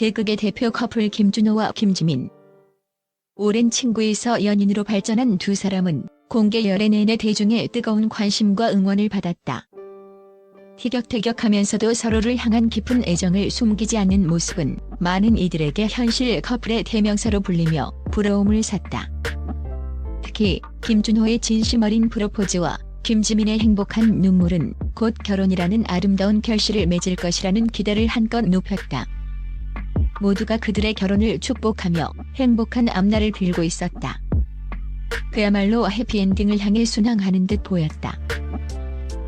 개그계 대표 커플 김준호와 김지민. 오랜 친구에서 연인으로 발전한 두 사람은 공개 열애 내내 대중의 뜨거운 관심과 응원을 받았다. 티격태격하면서도 서로를 향한 깊은 애정을 숨기지 않는 모습은 많은 이들에게 현실 커플의 대명사로 불리며 부러움을 샀다. 특히 김준호의 진심 어린 프로포즈와 김지민의 행복한 눈물은 곧 결혼이라는 아름다운 결실을 맺을 것이라는 기대를 한껏 높였다. 모두가 그들의 결혼을 축복하며 행복한 앞날을 빌고 있었다. 그야말로 해피엔딩을 향해 순항하는 듯 보였다.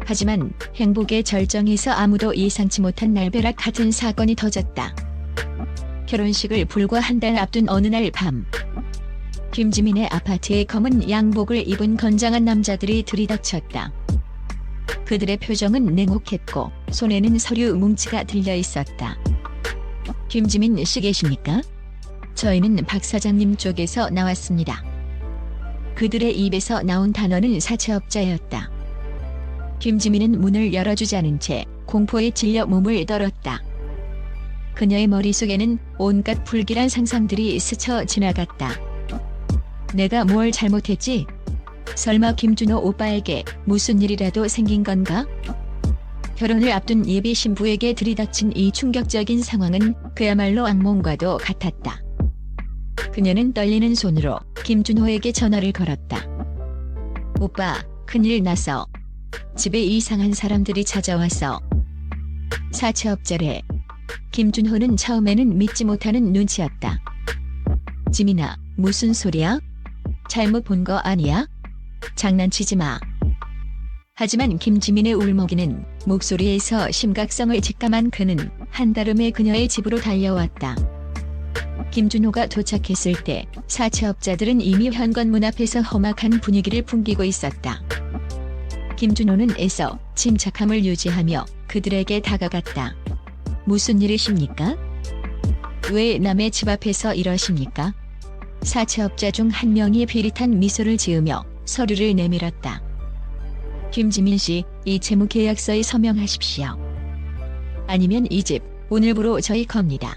하지만 행복의 절정에서 아무도 예상치 못한 날벼락 같은 사건이 터졌다. 결혼식을 불과 한 달 앞둔 어느 날 밤, 김지민의 아파트에 검은 양복을 입은 건장한 남자들이 들이닥쳤다. 그들의 표정은 냉혹했고 손에는 서류 뭉치가 들려 있었다. 김지민 씨 계십니까? 저희는 박 사장님 쪽에서 나왔습니다. 그들의 입에서 나온 단어는 사채업자였다. 김지민은 문을 열어주지 않은 채 공포에 질려 몸을 떨었다. 그녀의 머릿속에는 온갖 불길한 상상들이 스쳐 지나갔다. 내가 뭘 잘못했지? 설마 김준호 오빠에게 무슨 일이라도 생긴 건가? 결혼을 앞둔 예비 신부에게 들이닥친 이 충격적인 상황은 그야말로 악몽과도 같았다. 그녀는 떨리는 손으로 김준호에게 전화를 걸었다. 오빠, 큰일 났어. 집에 이상한 사람들이 찾아와서. 사채업자래. 김준호는 처음에는 믿지 못하는 눈치였다. 지민아, 무슨 소리야? 잘못 본 거 아니야? 장난치지 마. 하지만 김지민의 울먹이는 목소리에서 심각성을 직감한 그는 한달음에 그녀의 집으로 달려왔다. 김준호가 도착했을 때 사채업자들은 이미 현관문 앞에서 험악한 분위기를 풍기고 있었다. 김준호는 애써 침착함을 유지하며 그들에게 다가갔다. 무슨 일이십니까? 왜 남의 집 앞에서 이러십니까? 사채업자 중 한 명이 비릿한 미소를 지으며 서류를 내밀었다. 김지민 씨, 이 채무계약서에 서명하십시오. 아니면 이 집 오늘부로 저희 겁니다.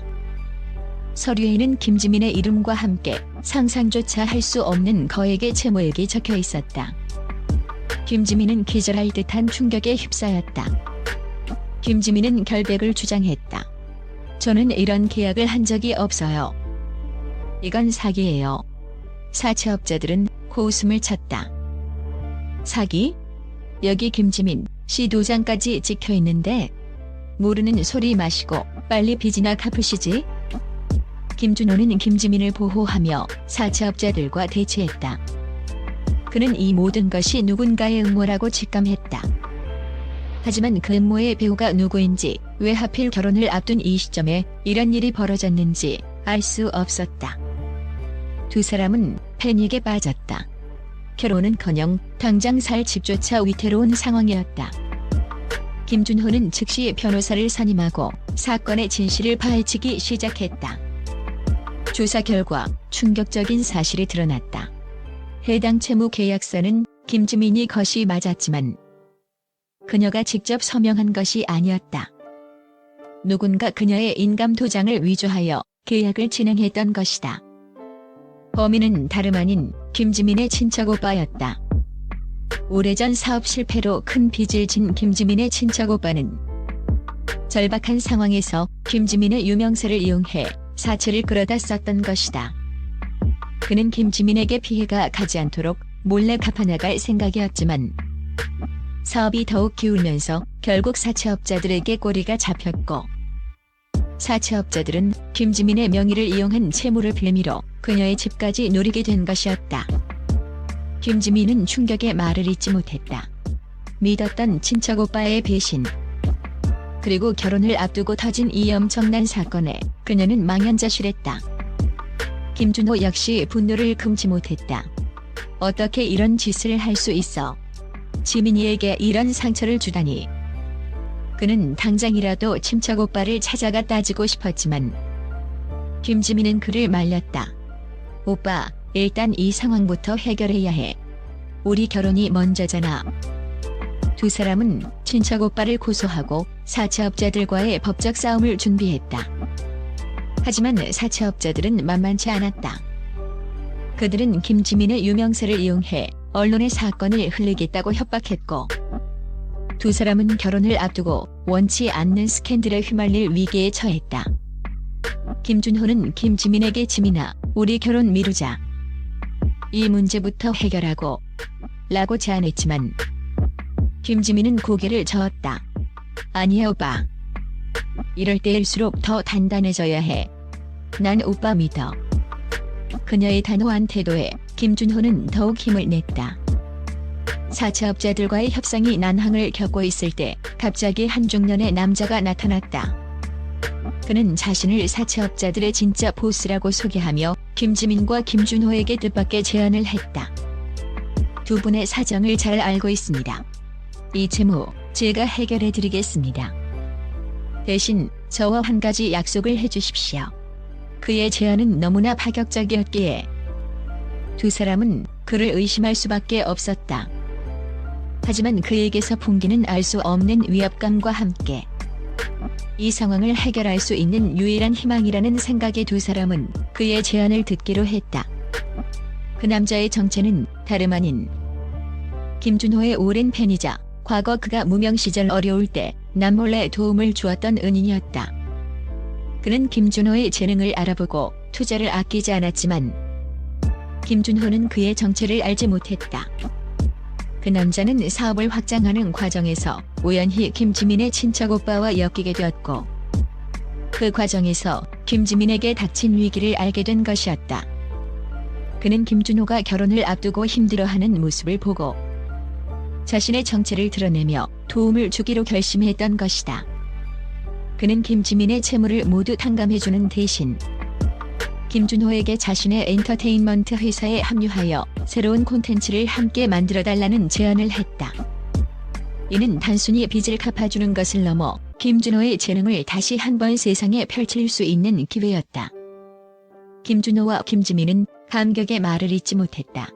서류에는 김지민의 이름과 함께 상상조차 할 수 없는 거액의 채무액이 적혀 있었다. 김지민은 기절할 듯한 충격에 휩싸였다. 김지민은 결백을 주장했다. 저는 이런 계약을 한 적이 없어요. 이건 사기예요. 사채업자들은 코웃음을 쳤다. 사기? 여기 김지민 씨 도장까지 찍혀 있는데. 모르는 소리 마시고 빨리 빚이나 갚으시지. 김준호는 김지민을 보호하며 사채업자들과 대치했다. 그는 이 모든 것이 누군가의 음모라고 직감했다. 하지만 그 음모의 배우가 누구인지, 왜 하필 결혼을 앞둔 이 시점에 이런 일이 벌어졌는지 알 수 없었다. 두 사람은 패닉에 빠졌다. 결혼은커녕 당장 살 집조차 위태로운 상황이었다. 김준호는 즉시 변호사를 선임하고 사건의 진실을 파헤치기 시작했다. 조사 결과 충격적인 사실이 드러났다. 해당 채무 계약서는 김지민이 것이 맞았지만 그녀가 직접 서명한 것이 아니었다. 누군가 그녀의 인감 도장을 위조하여 계약을 진행했던 것이다. 범인은 다름 아닌 김지민의 친척 오빠였다. 오래전 사업 실패로 큰 빚을 진 김지민의 친척 오빠는 절박한 상황에서 김지민의 유명세를 이용해 사채를 끌어다 썼던 것이다. 그는 김지민에게 피해가 가지 않도록 몰래 갚아나갈 생각이었지만 사업이 더욱 기울면서 결국 사채업자들에게 꼬리가 잡혔고, 사채업자들은 김지민의 명의를 이용한 채무를 빌미로 그녀의 집까지 노리게 된 것이었다. 김지민은 충격에 말을 잇지 못했다. 믿었던 친척 오빠의 배신, 그리고 결혼을 앞두고 터진 이 엄청난 사건에 그녀는 망연자실했다. 김준호 역시 분노를 금치 못했다. 어떻게 이런 짓을 할 수 있어? 지민이에게 이런 상처를 주다니. 그는 당장이라도 친척 오빠를 찾아가 따지고 싶었지만 김지민은 그를 말렸다. 오빠, 일단 이 상황부터 해결해야 해. 우리 결혼이 먼저잖아. 두 사람은 친척 오빠를 고소하고 사채업자들과의 법적 싸움을 준비했다. 하지만 사채업자들은 만만치 않았다. 그들은 김지민의 유명세를 이용해 언론의 사건을 흘리겠다고 협박했고, 두 사람은 결혼을 앞두고 원치 않는 스캔들에 휘말릴 위기에 처했다. 김준호는 김지민에게 지민아, 우리 결혼 미루자. 이 문제부터 해결하고 라고 제안했지만 김지민은 고개를 저었다. 아니야 오빠. 이럴 때일수록 더 단단해져야 해. 난 오빠 믿어. 그녀의 단호한 태도에 김준호는 더욱 힘을 냈다. 사채업자들과의 협상이 난항을 겪고 있을 때 갑자기 한 중년의 남자가 나타났다. 그는 자신을 사채업자들의 진짜 보스라고 소개하며 김지민과 김준호에게 뜻밖의 제안을 했다. 두 분의 사정을 잘 알고 있습니다. 이 채무 제가 해결해 드리겠습니다. 대신 저와 한 가지 약속을 해주십시오. 그의 제안은 너무나 파격적이었기에 두 사람은 그를 의심할 수밖에 없었다. 하지만 그에게서 풍기는 알 수 없는 위압감과 함께 이 상황을 해결할 수 있는 유일한 희망이라는 생각에 두 사람은 그의 제안을 듣기로 했다. 그 남자의 정체는 다름 아닌 김준호의 오랜 팬이자 과거 그가 무명 시절 어려울 때 남몰래 도움을 주었던 은인이었다. 그는 김준호의 재능을 알아보고 투자를 아끼지 않았지만 김준호는 그의 정체를 알지 못했다. 그 남자는 사업을 확장하는 과정에서 우연히 김지민의 친척 오빠와 엮이게 되었고, 그 과정에서 김지민에게 닥친 위기를 알게 된 것이었다. 그는 김준호가 결혼을 앞두고 힘들어하는 모습을 보고 자신의 정체를 드러내며 도움을 주기로 결심했던 것이다. 그는 김지민의 채무를 모두 탕감해주는 대신 김준호에게 자신의 엔터테인먼트 회사에 합류하여 새로운 콘텐츠를 함께 만들어달라는 제안을 했다. 이는 단순히 빚을 갚아주는 것을 넘어 김준호의 재능을 다시 한번 세상에 펼칠 수 있는 기회였다. 김준호와 김지민은 감격의 말을 잇지 못했다.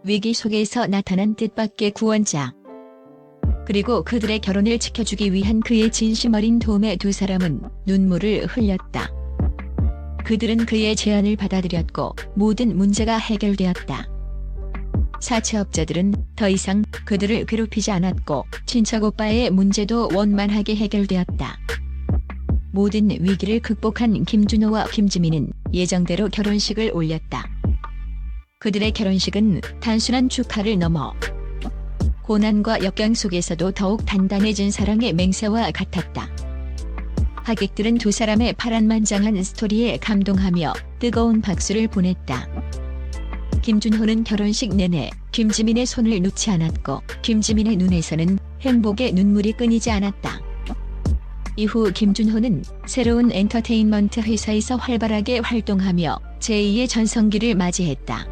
위기 속에서 나타난 뜻밖의 구원자, 그리고 그들의 결혼을 지켜주기 위한 그의 진심 어린 도움에 두 사람은 눈물을 흘렸다. 그들은 그의 제안을 받아들였고 모든 문제가 해결되었다. 사채업자들은 더 이상 그들을 괴롭히지 않았고 친척 오빠의 문제도 원만하게 해결되었다. 모든 위기를 극복한 김준호와 김지민은 예정대로 결혼식을 올렸다. 그들의 결혼식은 단순한 축하를 넘어 고난과 역경 속에서도 더욱 단단해진 사랑의 맹세와 같았다. 하객들은 두 사람의 파란만장한 스토리에 감동하며 뜨거운 박수를 보냈다. 김준호는 결혼식 내내 김지민의 손을 놓지 않았고 김지민의 눈에서는 행복의 눈물이 끊이지 않았다. 이후 김준호는 새로운 엔터테인먼트 회사에서 활발하게 활동하며 제2의 전성기를 맞이했다.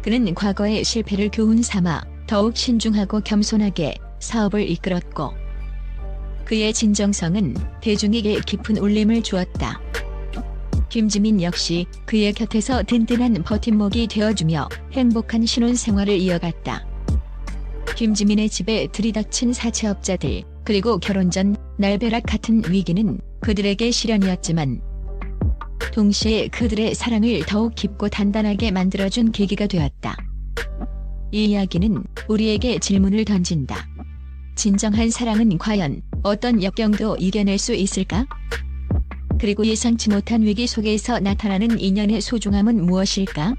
그는 과거의 실패를 교훈 삼아 더욱 신중하고 겸손하게 사업을 이끌었고, 그의 진정성은 대중에게 깊은 울림을 주었다. 김지민 역시 그의 곁에서 든든한 버팀목이 되어주며 행복한 신혼생활을 이어갔다. 김지민의 집에 들이닥친 사채업자들, 그리고 결혼 전 날벼락 같은 위기는 그들에게 시련이었지만 동시에 그들의 사랑을 더욱 깊고 단단하게 만들어준 계기가 되었다. 이 이야기는 우리에게 질문을 던진다. 진정한 사랑은 과연 어떤 역경도 이겨낼 수 있을까? 그리고 예상치 못한 위기 속에서 나타나는 인연의 소중함은 무엇일까?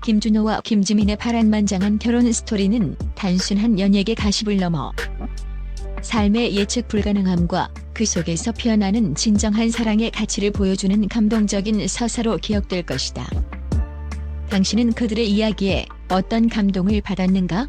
김준호와 김지민의 파란만장한 결혼 스토리는 단순한 연예계 가십을 넘어 삶의 예측 불가능함과 그 속에서 피어나는 진정한 사랑의 가치를 보여주는 감동적인 서사로 기억될 것이다. 당신은 그들의 이야기에 어떤 감동을 받았는가?